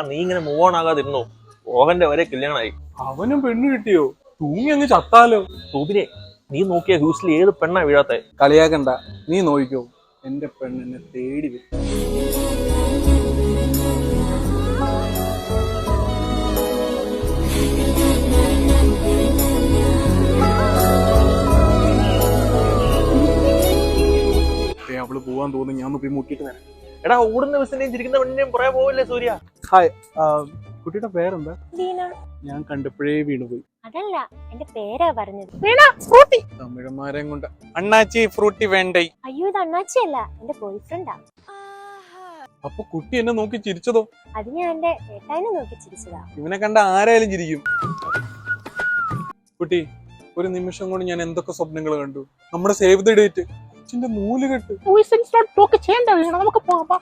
നീ ഇങ്ങനെ move on ആകാതിരുന്നോ? ഓഹന്റെ വരെ കല്യാണമായി. അവനും പെണ്ണ് കിട്ടിയോ? തൂങ്ങി അങ്ങ് ചത്താലോ? സൂബിനെ, നീ നോക്കിയ ഹ്യൂസിൽ ഏത് പെണ്ണാ വീഴാത്തെ? കളിയാക്കണ്ട, നീ നോക്കിക്കോ, എന്റെ പെണ്ണെന്നെ തേടി വരും. അവള് പോവാൻ തോന്നുന്നു, ഞാൻ പോയി മുട്ടിട്ട് വരാം. എടാ, ഓടുന്ന ബസ്സിന്റെയും ചിരിക്കുന്ന പെണ്ണിന്റെയും പുറകെ പോവല്ലേ സൂര്യ. ഹായ്, കുട്ടിയുടെ പേരെന്താ? ദീന. ഞാൻ കണ്ടപ്പോഴേ വീണുപോയി. അതല്ല, എന്റെ പേരാ പറഞ്ഞത്. തമിഴന്മാരെയും കൊണ്ട് അണ്ണാച്ചി ഫ്രൂട്ടി വേണ്ടേ? അയ്യോ, ഇത് അണ്ണാച്ചിയല്ല, എന്റെ ബോയ് ഫ്രണ്ടാ. അപ്പൊ കുട്ടി എന്നെ നോക്കി ചിരിച്ചതോ? അത് ഞാൻ എന്റെ ഏട്ടാനെ നോക്കി ചിരിച്ചതാ. ഇവനെ കണ്ട ആരായാലും ചിരിക്കും. കുട്ടി, ഒരു നിമിഷം കൊണ്ട് ഞാൻ എന്തൊക്കെ സ്വപ്നങ്ങൾ കണ്ടു. നമ്മുടെ സേവ് ദ ഡേറ്റ്, അച്ഛന്റെ നൂല് കെട്ട്. നമുക്ക് പോകാം.